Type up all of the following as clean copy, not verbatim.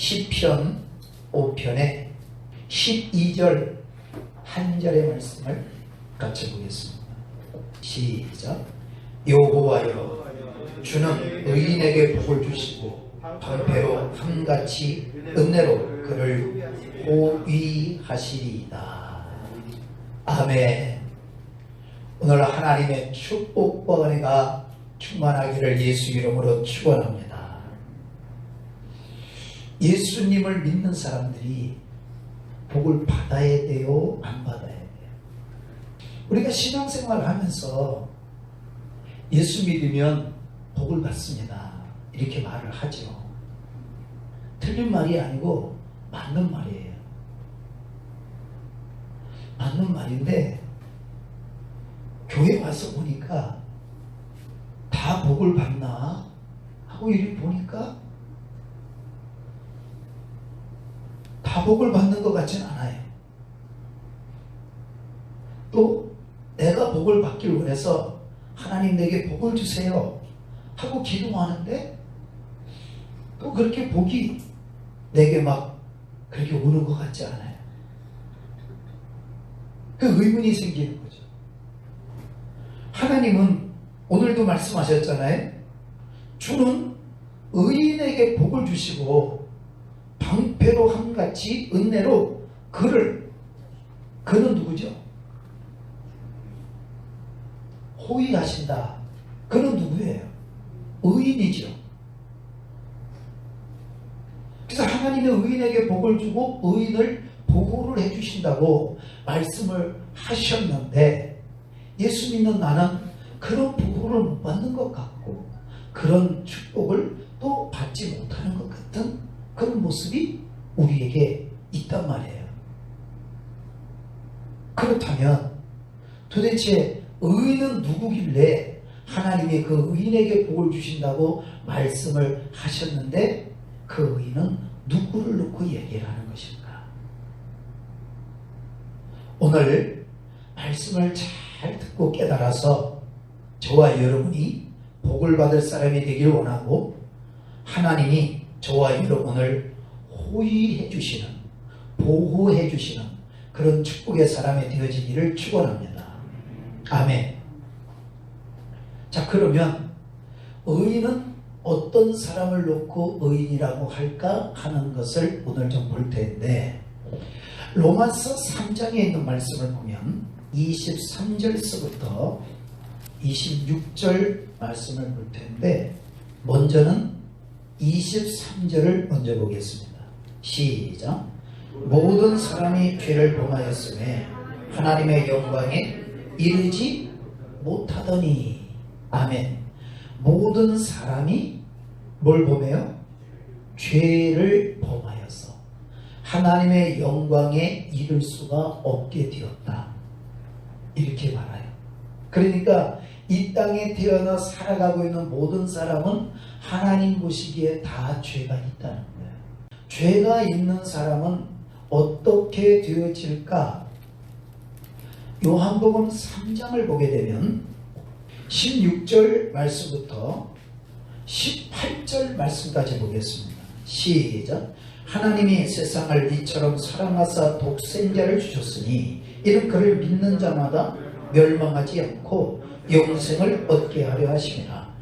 시편 5편의 12절 한 절의 말씀을 같이 보겠습니다. 시작. 여호와여, 주는 의인에게 복을 주시고 방패로 함같이 은혜로 그를 호위하시리이다. 아멘. 오늘 하나님의 축복과 은혜가 충만하기를 예수 이름으로 축원합니다. 예수님을 믿는 사람들이 복을 받아야 돼요, 안 받아야 돼요? 우리가 신앙생활을 하면서 예수 믿으면 복을 받습니다, 이렇게 말을 하죠. 틀린 말이 아니고 맞는 말이에요. 맞는 말인데 교회 와서 보니까 다 복을 받나 하고 이렇게 보니까 다 복을 받는 것 같지는 않아요. 또 내가 복을 받기를 원해서 하나님 내게 복을 주세요 하고 기도하는데 또 그렇게 복이 내게 막 그렇게 오는 것 같지 않아요. 그 의문이 생기는 거죠. 하나님은 오늘도 말씀하셨잖아요. 주는 의인에게 복을 주시고 방패로 함같이 은혜로 그는 누구죠? 호위하신다. 그는 누구예요? 의인이죠. 그래서 하나님의 의인에게 복을 주고 의인을 보호를 해주신다고 말씀을 하셨는데, 예수 믿는 나는 그런 보호를 못 받는 것 같고 그런 축복을 또 받지 못하는 것 같은 그런 모습이 우리에게 있단 말이에요. 그렇다면 도대체 의인은 누구길래 하나님이 그 의인에게 복을 주신다고 말씀을 하셨는데 그 의인은 누구를 놓고 얘기를 하는 것일까? 오늘 말씀을 잘 듣고 깨달아서 저와 여러분이 복을 받을 사람이 되기를 원하고 하나님이 저와 여러분을 호위해 주시는, 보호해 주시는 그런 축복의 사람이 되어지기를 축원합니다. 아멘. 자, 그러면 의인은 어떤 사람을 놓고 의인이라고 할까 하는 것을 오늘 좀 볼 텐데, 로마서 3장에 있는 말씀을 보면 23절서부터 26절 말씀을 볼 텐데, 먼저는 23절을 먼저 보겠습니다. 시작. 모든 사람이 죄를 범하였음에 하나님의 영광에 이르지 못하더니. 아멘. 모든 사람이 뭘 범해요? 죄를 범하여서 하나님의 영광에 이를 수가 없게 되었다, 이렇게 말해요. 그러니까 이 땅에 태어나 살아가고 있는 모든 사람은 하나님 보시기에 다 죄가 있다는 거예요. 죄가 있는 사람은 어떻게 되어질까? 요한복음 3장을 보게 되면 16절 말씀부터 18절 말씀까지 보겠습니다. 시작. 하나님이 세상을 이처럼 사랑하사 독생자를 주셨으니 이는 그를 믿는 자마다 멸망하지 않고 영생을 얻게 하려 하심이라.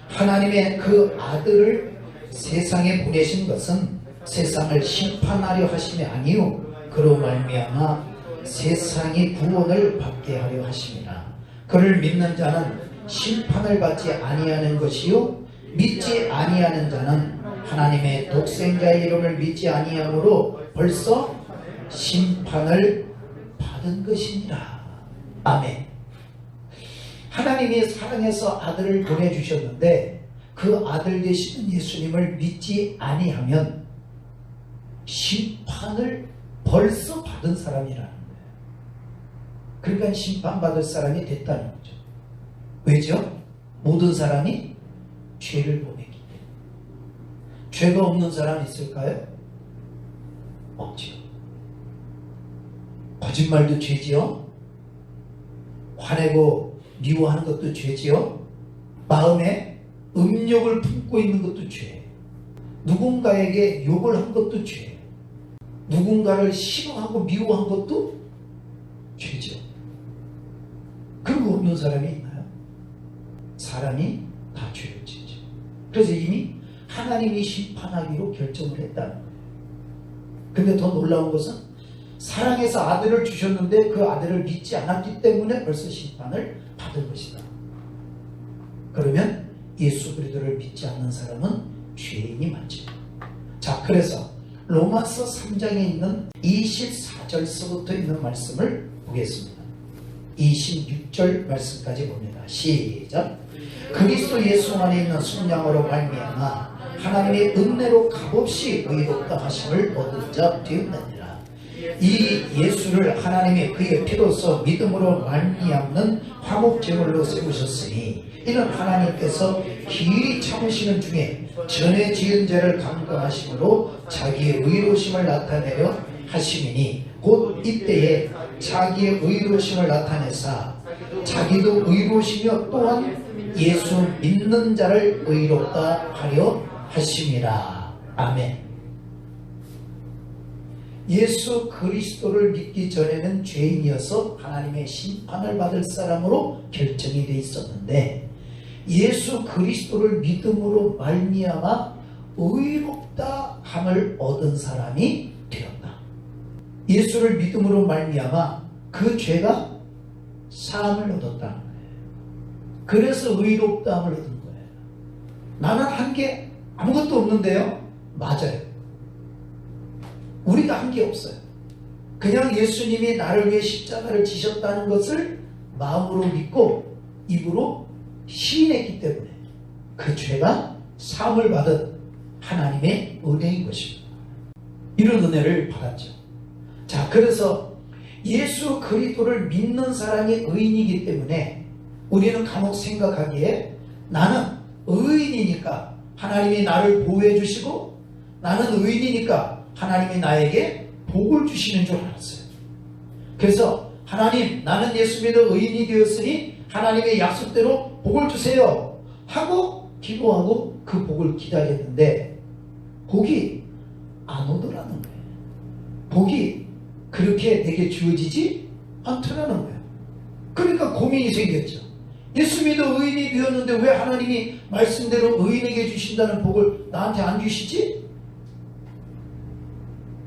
하나님의 그 아들을 세상에 보내신 것은 세상을 심판하려 하심이 아니요 그로 말미암아 세상이 구원을 받게 하려 하심이라. 그를 믿는 자는 심판을 받지 아니하는 것이요 믿지 아니하는 자는 하나님의 독생자의 이름을 믿지 아니하므로 벌써 심판을 받은 것이니라. 아멘. 하나님이 사랑해서 아들을 보내주셨는데 그 아들 되시는 예수님을 믿지 아니하면 심판을 벌써 받은 사람이라는 거예요. 그러니까 심판받을 사람이 됐다는 거죠. 왜죠? 모든 사람이 죄를 범했기 때문에. 죄가 없는 사람 있을까요? 없죠. 거짓말도 죄지요. 화내고 미워하는 것도 죄지요. 마음에 음욕을 품고 있는 것도 죄. 누군가에게 욕을 한 것도 죄예요. 누군가를 싫어하고 미워한 것도 죄죠. 그런 거 없는 사람이 있나요? 사람이 다 죄를 지죠. 그래서 이미 하나님이 심판하기로 결정을 했다는 거예요. 근데 더 놀라운 것은 사랑해서 아들을 주셨는데 그 아들을 믿지 않았기 때문에 벌써 심판을 받은 것이다. 그러면 예수 그리스도를 믿지 않는 사람은 죄인이 맞죠. 자, 그래서 로마서 3장에 있는 24절서부터 있는 말씀을 보겠습니다. 26절 말씀까지 봅니다. 시작. 그리스도 예수 안에 있는 순양으로 말미암아 하나님의 은혜로 값없이 의롭다 하심을 얻은 자 되었느니라. 이 예수를 하나님의 그의 피로써 믿음으로 말미암는 화목제물로 세우셨으니 이는 하나님께서 기이 참으시는 중에 전에 지은 죄를 감당하심으로 자기의 의로우심을 나타내려 하심이니 곧 이때에 자기의 의로우심을 나타내사 자기도 의로우시며 또한 예수 믿는 자를 의롭다 하려 하심이라. 아멘. 예수 그리스도를 믿기 전에는 죄인이어서 하나님의 심판을 받을 사람으로 결정이 되어 있었는데 예수 그리스도를 믿음으로 말미암아 의롭다 함을 얻은 사람이 되었다. 예수를 믿음으로 말미암아 그 죄가 사함을 얻었다는 거예요. 그래서 의롭다 함을 얻은 거예요. 나는 한 게 아무것도 없는데요. 맞아요. 우리가 한 게 없어요. 그냥 예수님이 나를 위해 십자가를 지셨다는 것을 마음으로 믿고 입으로 시인했기 때문에 그 죄가 사함을 받은 하나님의 은혜인 것입니다. 이런 은혜를 받았죠. 자, 그래서 예수 그리스도를 믿는 사람이 의인이기 때문에 우리는 간혹 생각하기에 나는 의인이니까 하나님이 나를 보호해 주시고 나는 의인이니까 하나님이 나에게 복을 주시는 줄 알았어요. 그래서 하나님, 나는 예수 믿어 의인이 되었으니 하나님의 약속대로 복을 주세요 하고 기도하고 그 복을 기다렸는데 복이 안 오더라는 거예요. 복이 그렇게 내게 주어지지 않더라는 거예요. 그러니까 고민이 생겼죠. 예수 믿어 의인이 되었는데 왜 하나님이 말씀대로 의인에게 주신다는 복을 나한테 안 주시지?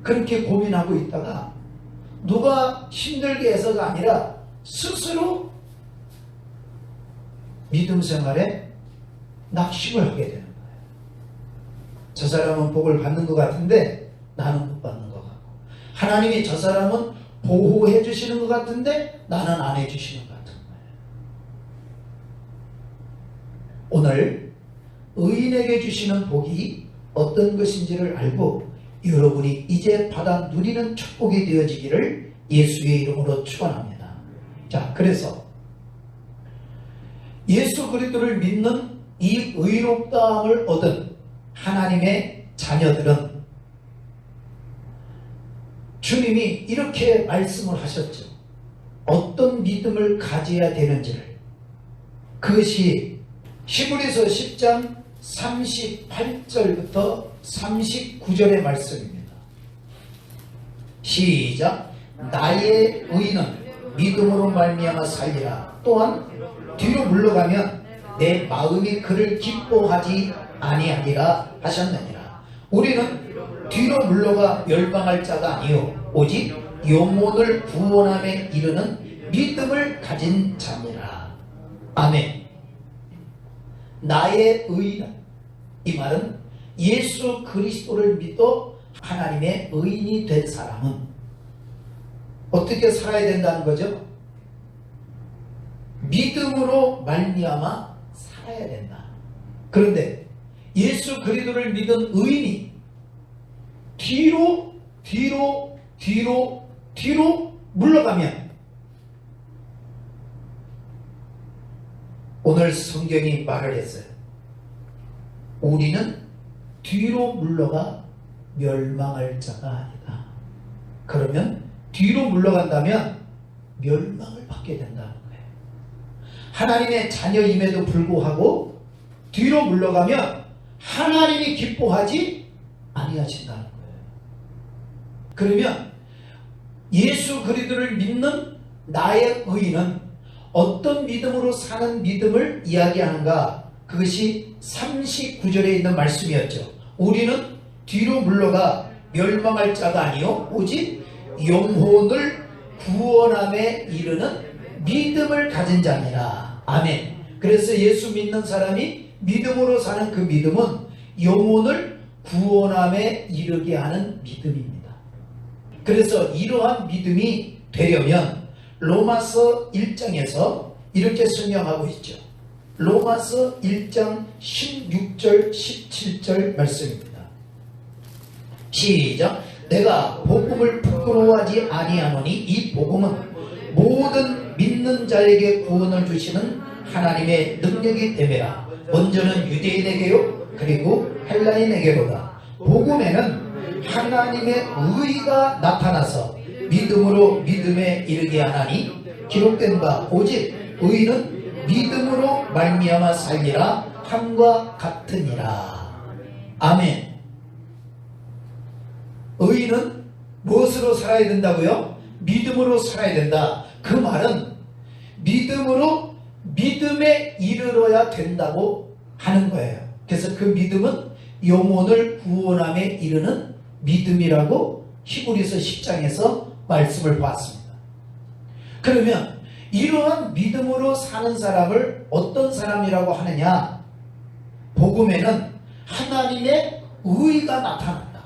그렇게 고민하고 있다가 누가 힘들게 해서가 아니라 스스로 믿음 생활에 낙심을 하게 되는 거예요. 저 사람은 복을 받는 것 같은데 나는 못 받는 것 같고, 하나님이 저 사람은 보호해 주시는 것 같은데 나는 안 해 주시는 것 같은 거예요. 오늘 의인에게 주시는 복이 어떤 것인지를 알고 여러분이 이제 받아 누리는 축복이 되어지기를 예수의 이름으로 축원합니다. 자, 그래서 예수 그리스도를 믿는 이 의롭다함을 얻은 하나님의 자녀들은 주님이 이렇게 말씀을 하셨죠. 어떤 믿음을 가져야 되는지를. 그것이 히브리서 10장 38절부터 39절의 말씀입니다. 시작. 나의 의는 믿음으로 말미암아 살리라. 또한 뒤로 물러가면 내 마음이 그를 기뻐하지 아니하리라 하셨느니라. 우리는 뒤로 물러가 멸망할 자가 아니요 오직 영혼을 구원함에 이르는 믿음을 가진 자니라. 아멘. 나의 의는, 이 말은 예수 그리스도를 믿어 하나님의 의인이 된 사람은 어떻게 살아야 된다는 거죠? 믿음으로 말미암아 살아야 된다. 그런데 예수 그리스도를 믿은 의인이 뒤로 물러가면 오늘 성경이 말을 했어요. 우리는 뒤로 물러가 멸망할 자가 아니다. 그러면 뒤로 물러간다면 멸망을 받게 된다는 거예요. 하나님의 자녀임에도 불구하고 뒤로 물러가면 하나님이 기뻐하지 아니하신다는 거예요. 그러면 예수 그리스도를 믿는 나의 의는 어떤 믿음으로 사는 믿음을 이야기하는가? 그것이 39절에 있는 말씀이었죠. 우리는 뒤로 물러가 멸망할 자가 아니요 오직 영혼을 구원함에 이르는 믿음을 가진 자니라. 아멘. 그래서 예수 믿는 사람이 믿음으로 사는 그 믿음은 영혼을 구원함에 이르게 하는 믿음입니다. 그래서 이러한 믿음이 되려면 로마서 1장에서 이렇게 설명하고 있죠. 로마서 1장 16절 17절 말씀입니다. 시작. 내가 복음을 부끄러워하지 아니하노니 이 복음은 모든 믿는 자에게 구원을 주시는 하나님의 능력이 됨이라. 먼저는 유대인에게요 그리고 헬라인에게로다. 복음에는 하나님의 의가 나타나서 믿음으로 믿음에 이르게 하나니 기록된 바 오직 의는 믿음으로 말미암아 살리라 함과 같으니라. 아멘. 의인은 무엇으로 살아야 된다고요? 믿음으로 살아야 된다. 그 말은 믿음으로 믿음에 이르러야 된다고 하는 거예요. 그래서 그 믿음은 영혼을 구원함에 이르는 믿음이라고 히브리서 10장에서 말씀을 보았습니다. 그러면 이러한 믿음으로 사는 사람을 어떤 사람이라고 하느냐? 복음에는 하나님의 의가 나타난다.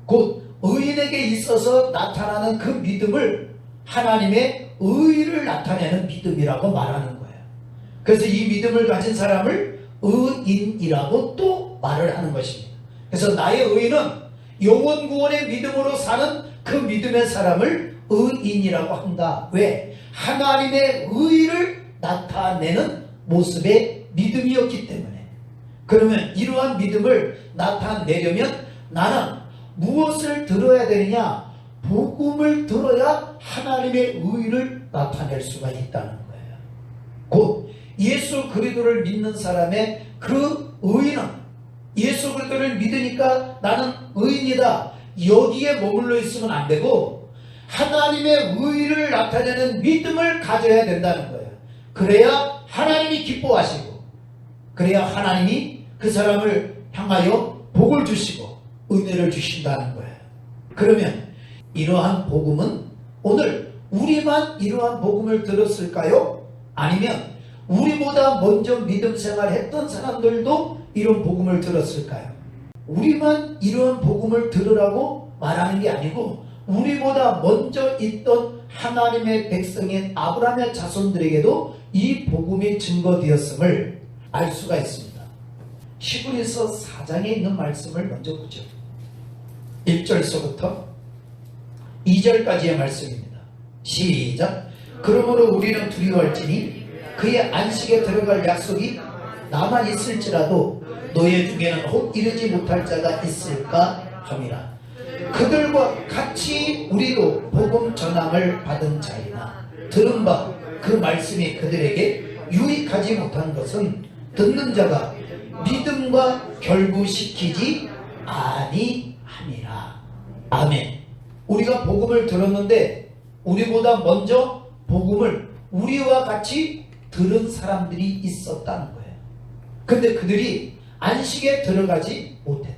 곧 의인에게 있어서 나타나는 그 믿음을 하나님의 의를 나타내는 믿음이라고 말하는 거예요. 그래서 이 믿음을 가진 사람을 의인이라고 또 말을 하는 것입니다. 그래서 나의 의인은 영혼 구원의 믿음으로 사는 그 믿음의 사람을 의인이라고 한다. 왜? 하나님의 의를 나타내는 모습의 믿음이었기 때문에. 그러면 이러한 믿음을 나타내려면 나는 무엇을 들어야 되느냐? 복음을 들어야 하나님의 의를 나타낼 수가 있다는 거예요. 곧 예수 그리스도를 믿는 사람의 그 의인은 예수 그리스도를 믿으니까 나는 의인이다. 여기에 머물러 있으면 안 되고 하나님의 의를 나타내는 믿음을 가져야 된다는 거예요. 그래야 하나님이 기뻐하시고 그래야 하나님이 그 사람을 향하여 복을 주시고 은혜를 주신다는 거예요. 그러면 이러한 복음은 오늘 우리만 이러한 복음을 들었을까요? 아니면 우리보다 먼저 믿음 생활했던 사람들도 이런 복음을 들었을까요? 우리만 이러한 복음을 들으라고 말하는 게 아니고 우리보다 먼저 있던 하나님의 백성인 아브라함의 자손들에게도 이 복음이 증거되었음을 알 수가 있습니다. 히브리서 4장에 있는 말씀을 먼저 보죠. 1절서부터 2절까지의 말씀입니다. 시작. 그러므로 우리는 두려워할지니 그의 안식에 들어갈 약속이 남아있을지라도 너희 중에는 혹 이르지 못할 자가 있을까 함이라. 그들과 같이 우리도 복음 전함을 받은 자이나 들은 바 그 말씀이 그들에게 유익하지 못한 것은 듣는 자가 믿음과 결부시키지 아니함이라. 아멘. 우리가 복음을 들었는데 우리보다 먼저 복음을 우리와 같이 들은 사람들이 있었다는 거예요. 근데 그들이 안식에 들어가지 못했다.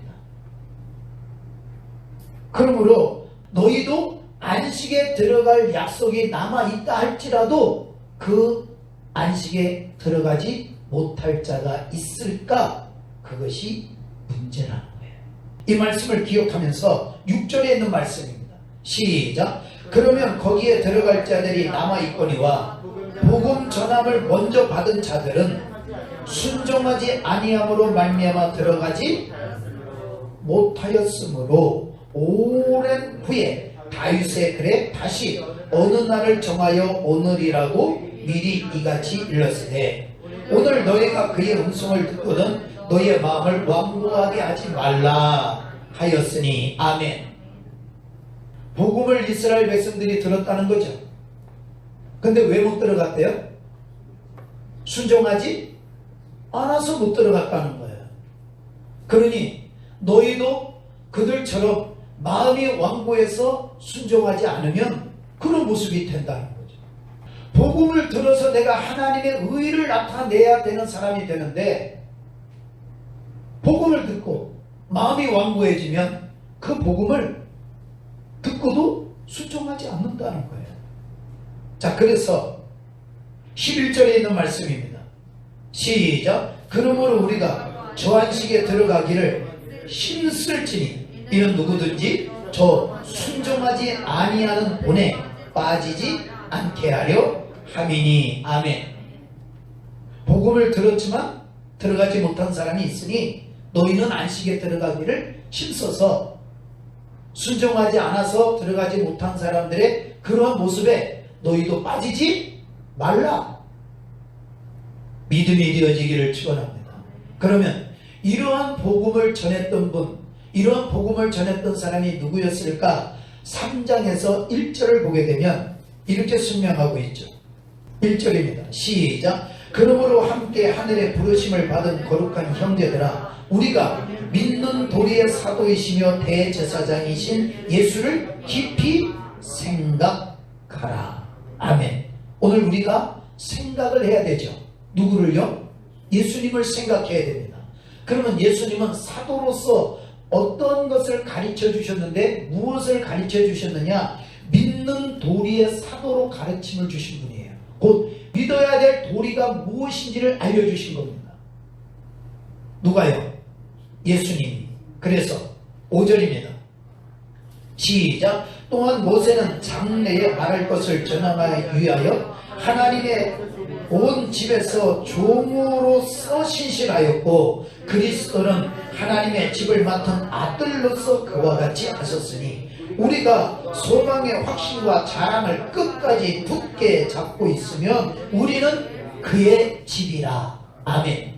그러므로 너희도 안식에 들어갈 약속이 남아있다 할지라도 그 안식에 들어가지 못할 자가 있을까? 그것이 문제라는 거예요. 이 말씀을 기억하면서 6절에 있는 말씀입니다. 시작. 그러면 거기에 들어갈 자들이 남아있거니와 복음 전함을 먼저 받은 자들은 순종하지 아니함으로 말미암아 들어가지 못하였으므로 오랜 후에 다윗의 글에 다시 어느 날을 정하여 오늘이라고 미리 이같이 일렀으되 오늘 너희가 그의 음성을 듣거든 너희의 마음을 완고하게 하지 말라 하였으니. 아멘. 복음을 이스라엘 백성들이 들었다는 거죠. 근데 왜 못 들어갔대요? 순종하지 않아서 못 들어갔다는 거예요. 그러니 너희도 그들처럼 마음이 완고해서 순종하지 않으면 그런 모습이 된다는 거죠. 복음을 들어서 내가 하나님의 의를 나타내야 되는 사람이 되는데, 복음을 듣고 마음이 완고해지면 그 복음을 듣고도 순종하지 않는다는 거예요. 자, 그래서 11절에 있는 말씀입니다. 시작. 그러므로 우리가 저 안식에 들어가기를 힘쓸지니 이는 누구든지 저 순종하지 아니하는 본에 빠지지 않게 하려 함이니. 아멘. 복음을 들었지만 들어가지 못한 사람이 있으니 너희는 안식에 들어가기를 힘써서, 순종하지 않아서 들어가지 못한 사람들의 그러한 모습에 너희도 빠지지 말라. 믿음이 되어지기를 축원합니다. 그러면 이러한 복음을 전했던 분, 이러한 복음을 전했던 사람이 누구였을까? 3장에서 1절을 보게 되면 이렇게 설명하고 있죠. 1절입니다. 시작. 그러므로 함께 하늘의 부르심을 받은 거룩한 형제들아, 우리가 믿는 도리의 사도이시며 대제사장이신 예수를 깊이 생각하라. 아멘. 오늘 우리가 생각을 해야 되죠. 누구를요? 예수님을 생각해야 됩니다. 그러면 예수님은 사도로서 어떤 것을 가르쳐 주셨는데, 무엇을 가르쳐 주셨느냐? 믿는 도리의 사도로 가르침을 주신 분이에요. 곧 믿어야 될 도리가 무엇인지를 알려주신 겁니다. 누가요? 예수님이. 그래서 5절입니다. 시작. 또한 모세는 장래에 말할 것을 전하기 위하여 하나님의 온 집에서 종으로서 신실하였고, 그리스도는 하나님의 집을 맡은 아들로서 그와 같이 하셨으니 우리가 소망의 확신과 자랑을 끝까지 굳게 잡고 있으면 우리는 그의 집이라. 아멘.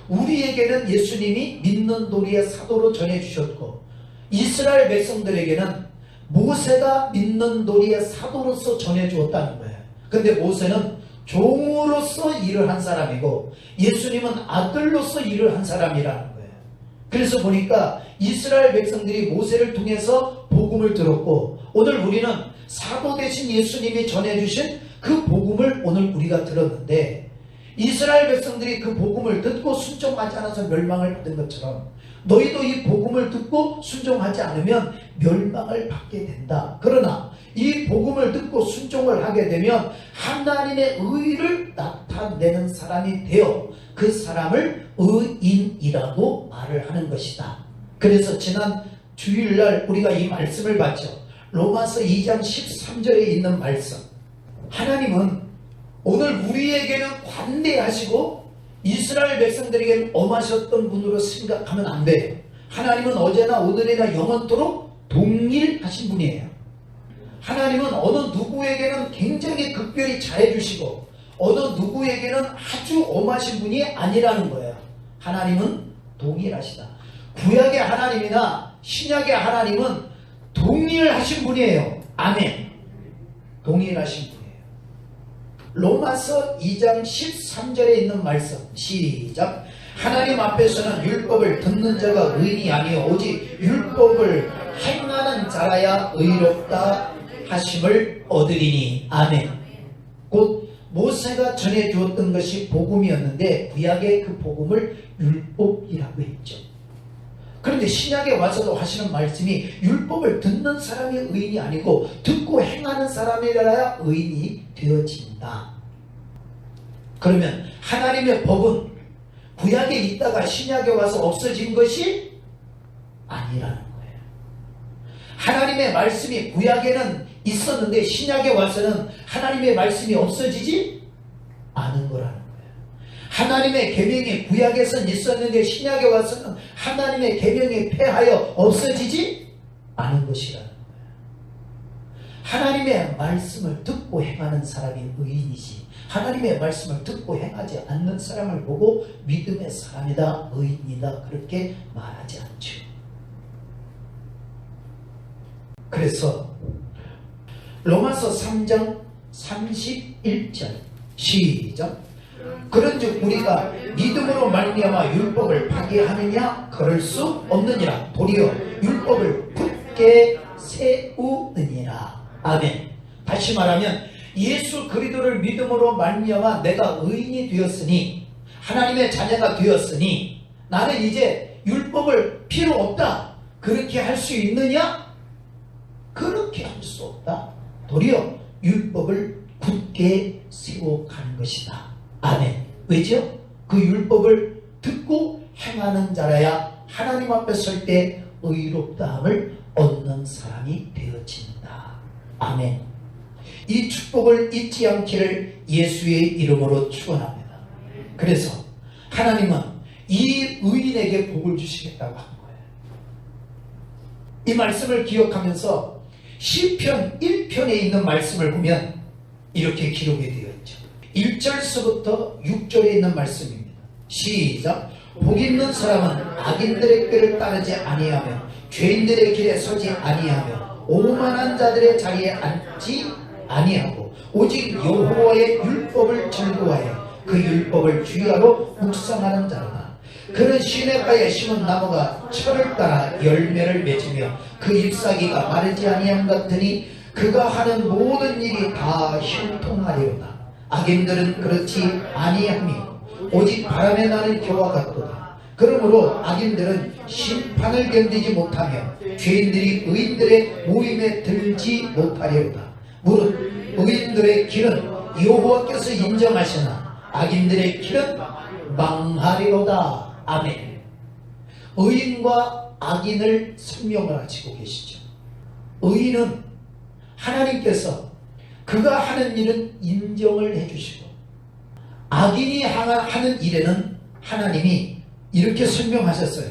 우리에게는 예수님이 믿는 도리의 사도로 전해주셨고, 이스라엘 백성들에게는 모세가 믿는 도리의 사도로서 전해주었다는 거예요. 근데 모세는 종으로서 일을 한 사람이고 예수님은 아들로서 일을 한 사람이라는 거예요. 그래서 보니까 이스라엘 백성들이 모세를 통해서 복음을 들었고, 오늘 우리는 사도 되신 예수님이 전해주신 그 복음을 오늘 우리가 들었는데, 이스라엘 백성들이 그 복음을 듣고 순종하지 않아서 멸망을 받은 것처럼 너희도 이 복음을 듣고 순종하지 않으면 멸망을 받게 된다. 그러나 이 복음을 듣고 순종을 하게 되면 하나님의 의를 나타내는 사람이 되어 그 사람을 의인이라고 말을 하는 것이다. 그래서 지난 주일날 우리가 이 말씀을 봤죠. 로마서 2장 13절에 있는 말씀. 하나님은 오늘 우리에게는 관대하시고 이스라엘 백성들에게는 엄하셨던 분으로 생각하면 안 돼요. 하나님은 어제나 오늘이나 영원토록 동일하신 분이에요. 하나님은 어느 누구에게는 굉장히 극별히 잘해주시고 어느 누구에게는 아주 엄하신 분이 아니라는 거예요. 하나님은 동일하시다. 구약의 하나님이나 신약의 하나님은 동일하신 분이에요. 아멘. 동일하신 분이에요. 로마서 2장 13절에 있는 말씀. 시작. 하나님 앞에서는 율법을 듣는 자가 의인이 아니요 오직 율법을 행하는 자라야 의롭다 하심을 얻으리니. 아멘. 곧 모세가 전해주었던 것이 복음이었는데 구약의 그 복음을 율법이라고 했죠. 그런데 신약에 와서도 하시는 말씀이 율법을 듣는 사람이 의인이 아니고 듣고 행하는 사람이라야 의인이 되어진다. 그러면 하나님의 법은 구약에 있다가 신약에 와서 없어진 것이 아니라는 거예요. 하나님의 말씀이 구약에는 있었는데 신약에 와서는 하나님의 말씀이 없어지지 않은 거라는 거예요. 하나님의 계명이 구약에선 있었는데 신약에 와서는 하나님의 계명이 폐하여 없어지지 않은 것이라는 거예요. 하나님의 말씀을 듣고 행하는 사람이 의인이지, 하나님의 말씀을 듣고 행하지 않는 사람을 보고 믿음의 사람이다, 의인이다 그렇게 말하지 않죠. 그래서 로마서 3장 31절 시작. 그런즉 우리가 믿음으로 말미암아 율법을 파괴하느냐? 그럴 수 없느니라. 도리어 율법을 굳게 세우느니라. 아멘. 다시 말하면 예수 그리스도를 믿음으로 말미암아 내가 의인이 되었으니, 하나님의 자녀가 되었으니 나는 이제 율법을 필요 없다. 그렇게 할 수 있느냐? 그렇게 할 수 없다. 도리어 율법을 굳게 세워가는 것이다. 아멘. 왜죠? 그 율법을 듣고 행하는 자라야 하나님 앞에 설 때 의롭다함을 얻는 사람이 되어진다. 아멘. 이 축복을 잊지 않기를 예수의 이름으로 축원합니다. 그래서 하나님은 이 의인에게 복을 주시겠다고 한 거예요. 이 말씀을 기억하면서 시편 1편에 있는 말씀을 보면 이렇게 기록이 되어 있죠. 1절서부터 6절에 있는 말씀입니다. 시작. 복 있는 사람은 악인들의 꾀를 따르지 아니하며 죄인들의 길에 서지 아니하며 오만한 자들의 자리에 앉지 아니하고 오직 여호와의 율법을 즐거워하여 그 율법을 주야로 묵상하는 자로다. 그는 시냇가에 심은 나무가 철을 따라 열매를 맺으며 그 잎사귀가 마르지 아니함 같으니 그가 하는 모든 일이 다 형통하리로다. 악인들은 그렇지 아니하며 오직 바람에 나는 겨와 같도다. 그러므로 악인들은 심판을 견디지 못하며 죄인들이 의인들의 모임에 들지 못하리로다. 무릇 의인들의 길은 여호와께서 인정하시나 악인들의 길은 망하리로다. 아멘. 의인과 악인을 설명을 하시고 계시죠. 의인은 하나님께서 그가 하는 일은 인정을 해주시고, 악인이 하는 일에는 하나님이 이렇게 설명하셨어요.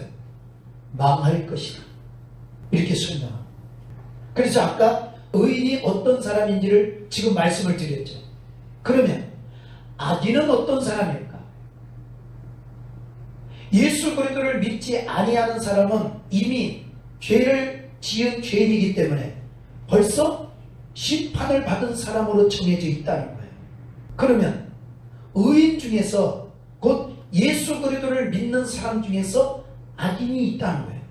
망할 것이다. 이렇게 설명합니다. 그래서 아까 의인이 어떤 사람인지를 지금 말씀을 드렸죠. 그러면 악인은 어떤 사람일까? 예수 그리스도를 믿지 아니하는 사람은 이미 죄를 지은 죄인이기 때문에 벌써 심판을 받은 사람으로 정해져 있다는 거예요. 그러면 의인 중에서 곧 예수 그리스도를 믿는 사람 중에서 악인이 있다는 거예요.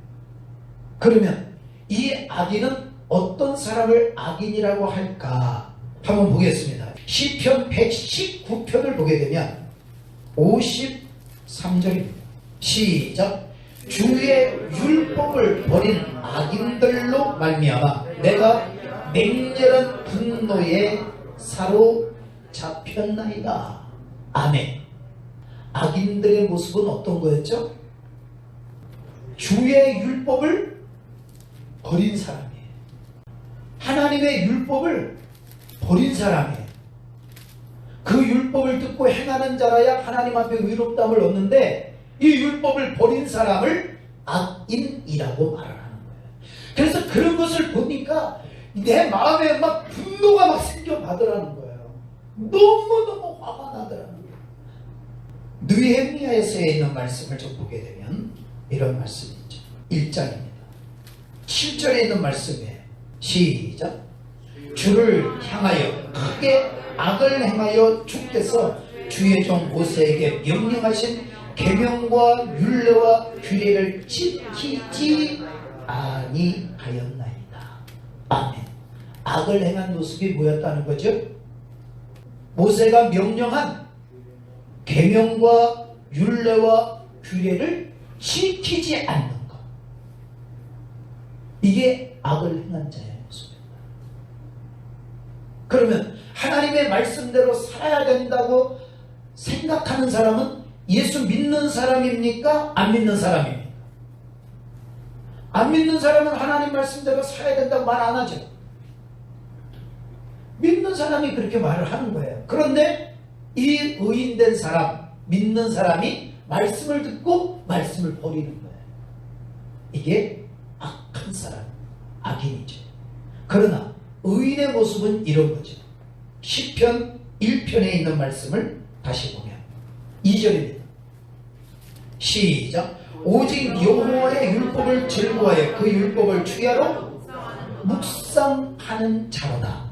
그러면 이 악인은 어떤 사람을 악인이라고 할까? 한번 보겠습니다. 시편 119편을 보게 되면 53절입니다. 시작. 주의 율법을 버린 악인들로 말미암아 내가 맹렬한 분노에 사로잡혔나이다. 아멘. 악인들의 모습은 어떤 거였죠? 주의 율법을 버린 사람이에요. 하나님의 율법을 버린 사람이에요. 그 율법을 듣고 행하는 자라야 하나님 앞에 의롭다함을 얻는데 이 율법을 버린 사람을 악인이라고 말하는 거예요. 그래서 그런 것을 보니까 내 마음에 막 분노가 막 생겨나더라는 거예요. 너무너무 화가 나더라는 거예요. 느헤미야에서 있는 말씀을 좀 보게 되면 이런 말씀이 있죠. 1장입니다. 7절에 있는 말씀이에요. 시작. 주를 향하여 크게 악을 행하여 주께서 주의 종 모세에게 명령하신 계명과 율례와 규례를 지키지 아니하였나이다. 아멘. 악을 행한 모습이 뭐였다는 거죠? 모세가 명령한 계명과 율례와 규례를 지키지 않는 것. 이게 악을 행한 자의 모습입니다. 그러면 하나님의 말씀대로 살아야 된다고 생각하는 사람은 예수 믿는 사람입니까? 안 믿는 사람입니까? 안 믿는 사람은 하나님 말씀대로 살아야 된다고 말 안 하죠. 믿는 사람이 그렇게 말을 하는 거예요. 그런데 이 의인된 사람, 믿는 사람이 말씀을 듣고 말씀을 버리는 거예요. 이게 악한 사람, 악인이죠. 그러나 의인의 모습은 이런 거죠. 시편 1편에 있는 말씀을 다시 보면 2절입니다. 시작. 오직 여호와의 율법을 즐거워하여 그 율법을 주야로 묵상하는 자로다.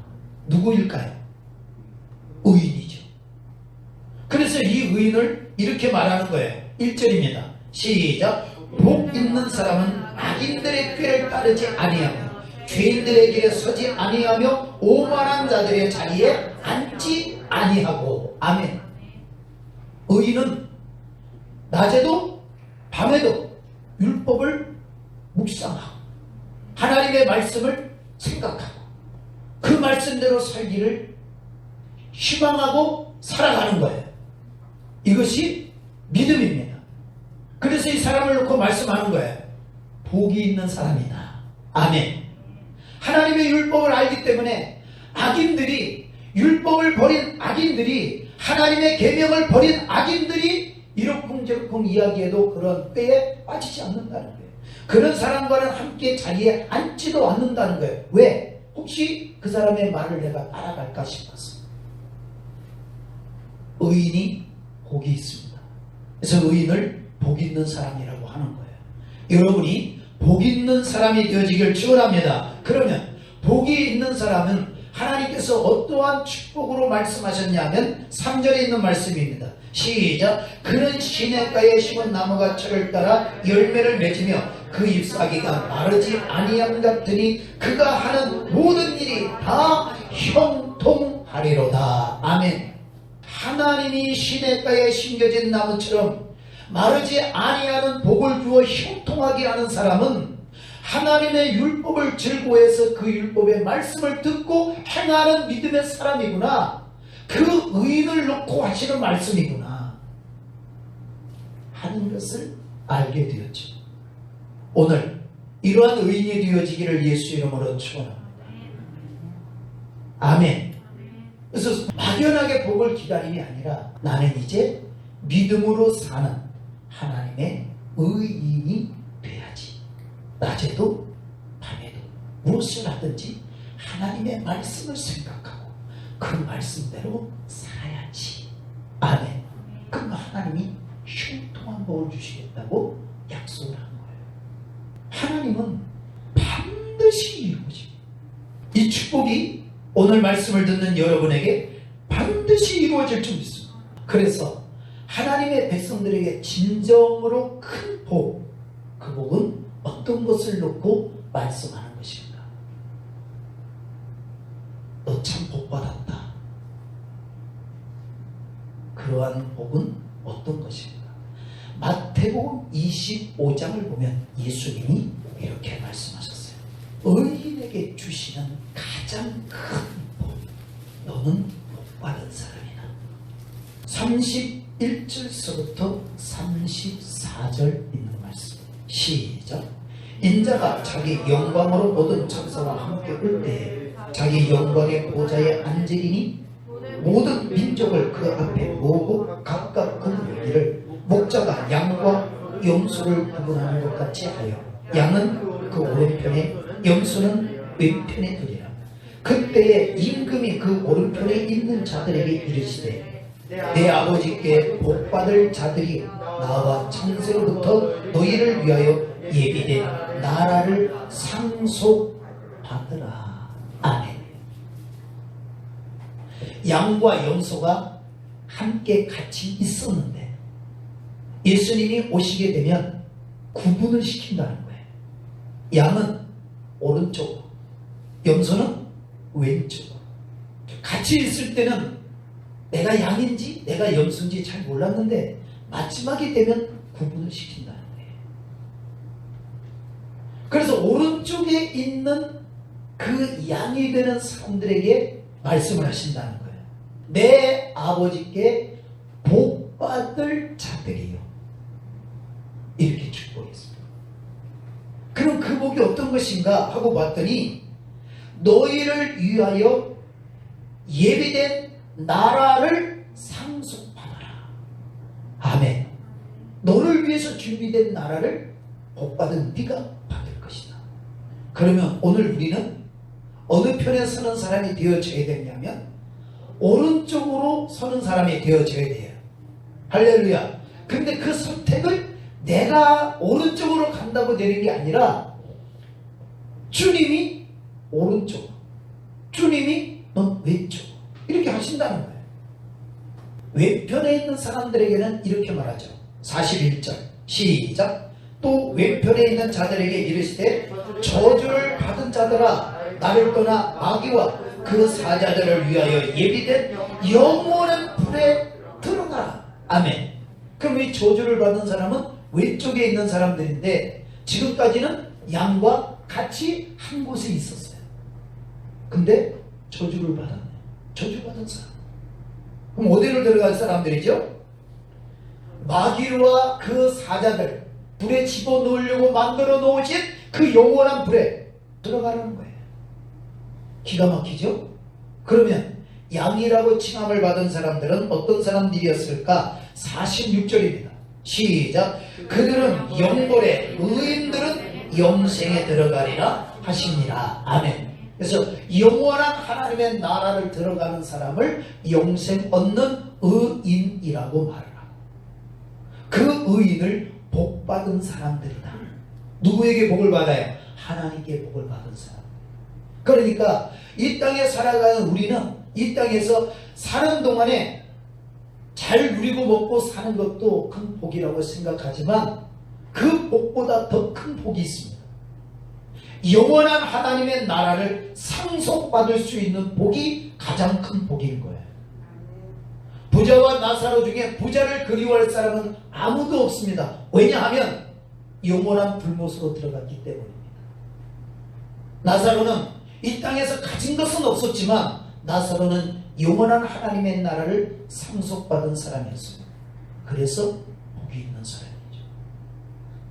누구일까요? 의인이죠. 그래서 이 의인을 이렇게 말하는 거예요. 1절입니다. 시작. 복 있는 사람은 악인들의 꾀를 따르지 아니하며 죄인들의 길에 서지 아니하며 오만한 자들의 자리에 앉지 아니하고. 아멘. 의인은 낮에도 밤에도 율법을 묵상하고 하나님의 말씀을 생각하고 그 말씀대로 살기를 희망하고 살아가는 거예요. 이것이 믿음입니다. 그래서 이 사람을 놓고 말씀하는 거예요. 복이 있는 사람이다. 아멘. 하나님의 율법을 알기 때문에 악인들이, 율법을 버린 악인들이, 하나님의 계명을 버린 악인들이 이러쿵저러쿵 이야기해도 그런 꾀에 빠지지 않는다는 거예요. 그런 사람과는 함께 자리에 앉지도 않는다는 거예요. 왜? 혹시 그 사람의 말을 내가 따라갈까 싶어서. 의인이 복이 있습니다. 그래서 의인을 복 있는 사람이라고 하는 거예요. 여러분이 복 있는 사람이 되어지길 축원합니다. 그러면 복이 있는 사람은 하나님께서 어떠한 축복으로 말씀하셨냐면 3절에 있는 말씀입니다. 시작. 그는 시냇가에 심은 나무가 철을 따라 열매를 맺으며 그 잎사귀가 마르지 아니함 같으니 그가 하는 모든 일이 다 형통하리로다. 아멘. 하나님이 시냇가에 심겨진 나무처럼 마르지 아니하는 복을 주어 형통하게 하는 사람은 하나님의 율법을 즐거워해서 그 율법의 말씀을 듣고 행하는 믿음의 사람이구나. 그 의인을 놓고 하시는 말씀이구나 하는 것을 알게 되었죠. 오늘 이러한 의인이 되어지기를 예수 이름으로 축원합니다. 아멘. 그래서 막연하게 복을 기다림이 아니라 나는 이제 믿음으로 사는 하나님의 의인이 돼야지. 낮에도 밤에도 무엇을 하든지 하나님의 말씀을 생각하고 그 말씀대로 살아야지. 아멘. 그럼 하나님이 형통한 복을 주시겠다고 약속을 한 거예요. 하나님은 반드시 이루어집니다. 이 축복이 오늘 말씀을 듣는 여러분에게 반드시 이루어질 줄 믿습니다. 그래서 하나님의 백성들에게 진정으로 큰 복, 그 복은 어떤 것을 놓고 말씀하는 것인가? 너 참 복받았다. 그러한 복은 어떤 것인가? 마태복음 25장을 보면 예수님이 이렇게 말씀하셨어요. 의인에게 주시는 가장 큰 복, 너는 복받은 사람이다. 31절서부터 34절 있는 말씀. 시작. 인자가 자기 영광으로 모든 천사와 함께 올 때에 자기 영광의 보좌에 앉으리니 모든 민족을 그 앞에 모으고 각각 그물기를 목자가 양과 염소를 구분하는 것 같이 하여 양은 그 오른편에 염소는 왼편에 두리라. 그때에 임금이 그 오른편에 있는 자들에게 이르시되 내 아버지께 복받을 자들이 나와 창세로부터 너희를 위하여 예비된 나라를 상속받으라. 아멘. 양과 염소가 함께 같이 있었는데 예수님이 오시게 되면 구분을 시킨다는 거예요. 양은 오른쪽으로, 염소는 왼쪽으로. 같이 있을 때는 내가 양인지 내가 염소인지 잘 몰랐는데 마지막이 되면 구분을 시킨다는 거예요. 그래서 오른쪽에 있는 그 양이 되는 사람들에게 말씀을 하신다는 거예요. 내 아버지께 복받을 자들이요. 이렇게 축복했습니다. 그럼 그 복이 어떤 것인가 하고 봤더니 너희를 위하여 예비된 나라를 상속받아라. 아멘. 너를 위해서 준비된 나라를 복받은 네가 받을 것이다. 그러면 오늘 우리는 어느 편에 서는 사람이 되어져야 되냐면 오른쪽으로 서는 사람이 되어져야 돼요. 할렐루야. 근데 그 선택을 내가 오른쪽으로 간다고 되는 게 아니라 주님이 오른쪽, 주님이 넌 왼쪽 이렇게 하신다는 거예요. 왼편에 있는 사람들에게는 이렇게 말하죠. 41절 시작. 또 왼편에 있는 자들에게 이르시되 저주를 받은 자들아 나를 떠나 마귀와 그 사자들을 위하여 예비된 영원한 불에 들어가라. 아멘. 그럼 이 저주를 받은 사람은 왼쪽에 있는 사람들인데 지금까지는 양과 같이 한 곳에 있었어요. 근데 저주를 받았네요. 저주받은 사람. 그럼 어디로 들어갈 사람들이죠? 마귀와 그 사자들, 불에 집어넣으려고 만들어 놓으신 그 영원한 불에 들어가라는 거예요. 기가 막히죠? 그러면 양이라고 칭함을 받은 사람들은 어떤 사람들이었을까? 46절입니다. 시작. 그들은 영벌에 의인들은 영생에 들어가리라 하시니라. 아멘. 그래서 영원한 하나님의 나라를 들어가는 사람을 영생 얻는 의인이라고 말을 하고, 그 의인을 복받은 사람들이다. 누구에게 복을 받아요? 하나님께 복을 받은 사람. 그러니까 이 땅에 살아가는 우리는 이 땅에서 사는 동안에 잘 누리고 먹고 사는 것도 큰 복이라고 생각하지만 그 복보다 더 큰 복이 있습니다. 영원한 하나님의 나라를 상속받을 수 있는 복이 가장 큰 복인 거예요. 부자와 나사로 중에 부자를 그리워할 사람은 아무도 없습니다. 왜냐하면 영원한 불못으로 들어갔기 때문입니다. 나사로는 이 땅에서 가진 것은 없었지만 나사로는 영원한 하나님의 나라를 상속받은 사람이었습니다. 그래서 복이 있는 사람이죠.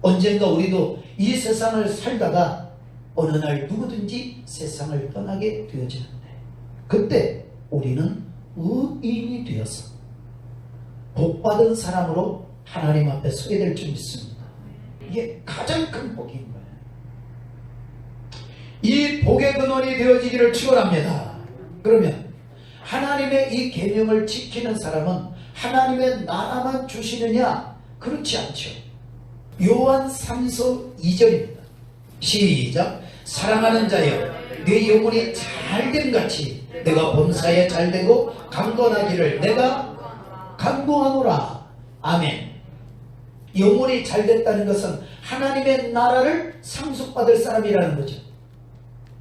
언젠가 우리도 이 세상을 살다가 어느 날 누구든지 세상을 떠나게 되어지는데 그때 우리는 의인이 되어서 복받은 사람으로 하나님 앞에 서게 될 줄 믿습니다. 이게 가장 큰 복인 거예요. 이 복의 근원이 되어지기를 축원합니다. 그러면 하나님의 이 계명을 지키는 사람은 하나님의 나라만 주시느냐? 그렇지 않죠. 요한 3서 2절입니다. 시작. 사랑하는 자여 네 영혼이 잘됨 같이 내가 범사에 잘되고 강건하기를 내가 간구하노라. 아멘. 영혼이 잘됐다는 것은 하나님의 나라를 상속받을 사람이라는 거죠.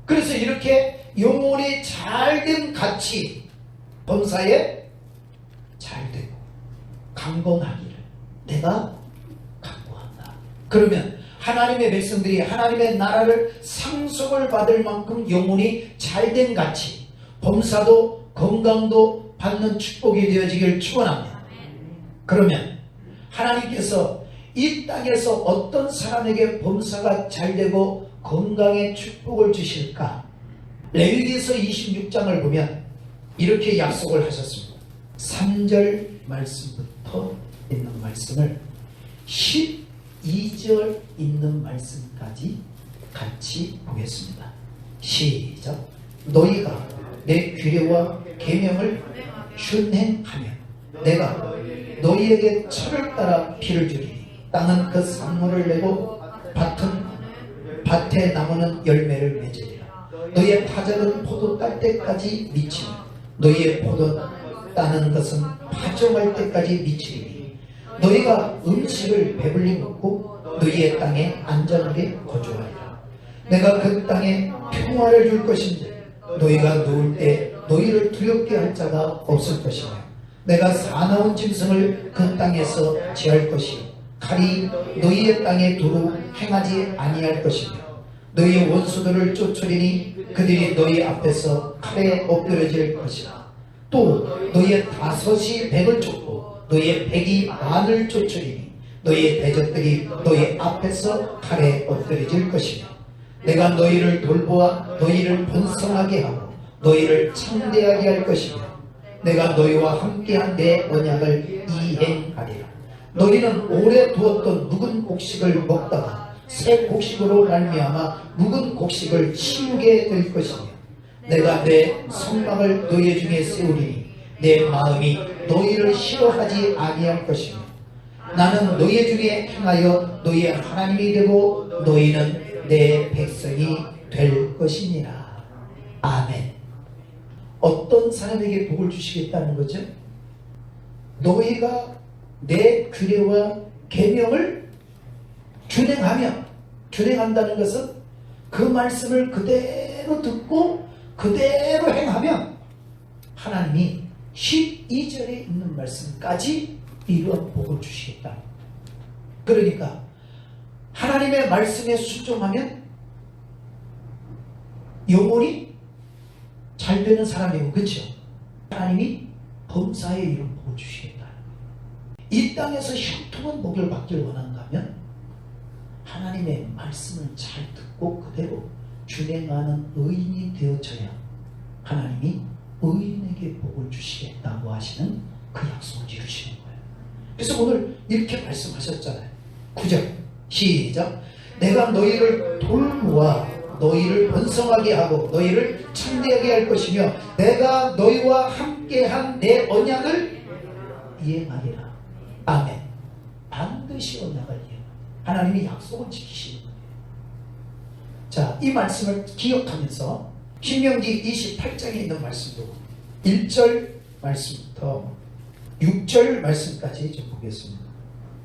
그래서 이렇게 영혼이 잘됨 같이 범사에 잘되고 강건하기를 내가 간구한다. 그러면 하나님의 백성들이 하나님의 나라를 상속을 받을 만큼 영혼이 잘된 같이 범사도 건강도 받는 축복이 되어지길 축원합니다. 그러면 하나님께서 이 땅에서 어떤 사람에게 범사가 잘되고 건강의 축복을 주실까? 레위기서 26장을 보면 이렇게 약속을 하셨습니다. 3절 말씀부터 있는 말씀을 12절 있는 말씀까지 같이 보겠습니다. 시작. 너희가 내 규례와 계명을 준행하면 내가 너희에게 철을 따라 피를 주리니 땅은 그 산물을 내고 밭에 나무는 열매를 맺으리라. 너희의 파작은 포도 딸 때까지 미치며 너희의 포도 따는 것은 파종할 때까지 미치리니 너희가 음식을 배불리 먹고 너희의 땅에 안전하게 거주하리라. 내가 그 땅에 평화를 줄 것인데 너희가 누울 때 너희를 두렵게 할 자가 없을 것이며 내가 사나운 짐승을 그 땅에서 제할 것이요 칼이 너희의 땅에 두루 행하지 아니할 것이며 너희의 원수들을 쫓으리니 그들이 너희 앞에서 칼에 엎드려질 것이라. 또 너희의 다섯이 백을 쫓고 너희의 백이 만을 쫓으리니 너희의 대적들이 너희 앞에서 칼에 엎드려질 것이며 내가 너희를 돌보아 너희를 번성하게 하고 너희를 창대하게 할 것이며 내가 너희와 함께한 내 언약을 이행하리라. 너희는 오래 두었던 묵은 곡식을 먹다가 새 곡식으로 말미암아 묵은 곡식을 치우게 될 것이며 내가 내 성막을 너희 중에 세우리니 내 마음이 너희를 싫어하지 아니할 것이며 나는 너희 중에 행하여 너희의 하나님이 되고 너희는 내 백성이 될 것이니라. 아멘. 어떤 사람에게 복을 주시겠다는 거죠? 너희가 내 규례와 계명을 준행한다는 것은 그 말씀을 그대로 듣고 그대로 행하면 하나님이 12절에 있는 말씀까지 이루어 복을 주시겠다. 그러니까 하나님의 말씀에 순종하면 영혼이 잘 되는 사람이고, 그렇죠? 하나님이 범사에 이룬 복을 주시겠다. 이 땅에서 형통한 복을 받길 원한다면 하나님의 말씀을 잘 듣고 그대로 준행하는 의인이 되어져야 하나님이 의인에게 복을 주시겠다고 하시는 그 약속을 이루시는 거예요. 그래서 오늘 이렇게 말씀하셨잖아요. 9절 시작. 내가 너희를 돌보아 너희를 번성하게 하고 너희를 창대하게 할 것이며 내가 너희와 함께한 내 언약을 이행하리라. 아멘. 반드시 언약을 이행하리라. 하나님이 약속을 지키시는 거예요. 자, 이 말씀을 기억하면서 신명기 28장에 있는 말씀도 1절 말씀부터 6절 말씀까지 좀 보겠습니다.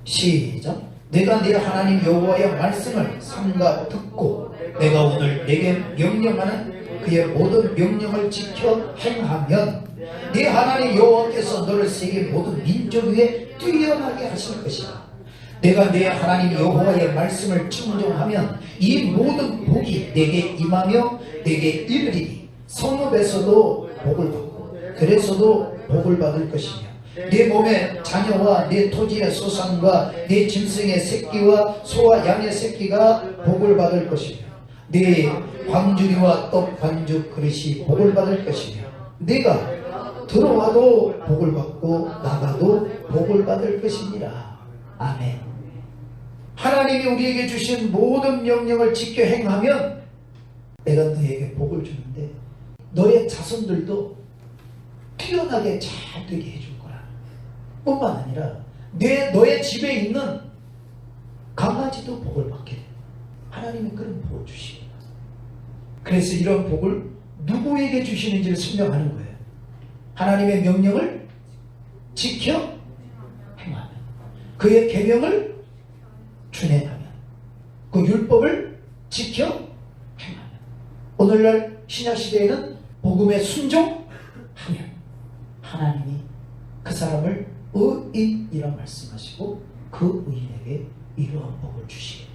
시작. 내가 네 하나님 여호와의 말씀을 삼가 듣고 내가 오늘 내게 명령하는 그의 모든 명령을 지켜 행하면 네 하나님 여호와께서 너를 세계 모든 민족 위에 뛰어나게 하실 것이다. 내가 네 하나님 여호와의 말씀을 청종하면 이 모든 복이 내게 임하며 내게 이르리니 성읍에서도 복을 받고 들에서도 복을 받을 것이며 네 몸의 자녀와 네 토지의 소산과 네 짐승의 새끼와 소와 양의 새끼가 복을 받을 것이며 네 광주리와 떡 반죽 그릇이 복을 받을 것이며 네가 들어와도 복을 받고 나가도 복을 받을 것이니라. 아멘. 하나님이 우리에게 주신 모든 명령을 지켜 행하면 내가 너에게 복을 주는데 너의 자손들도 뛰어나게 잘 되게 해줄 거라. 뿐만 아니라 너의 집에 있는 강아지도 복을 받게 돼. 하나님이 그런 복을 주십니다. 그래서 이런 복을 누구에게 주시는지를 설명하는 거예요. 하나님의 명령을 지켜 행하면, 그의 계명을 준행하면, 그 율법을 지켜 행하면, 오늘날 신약시대에는 복음에 순종하면 하나님이 그 사람을 의인이라 말씀하시고 그 의인에게 이러한 복을 주시겠다.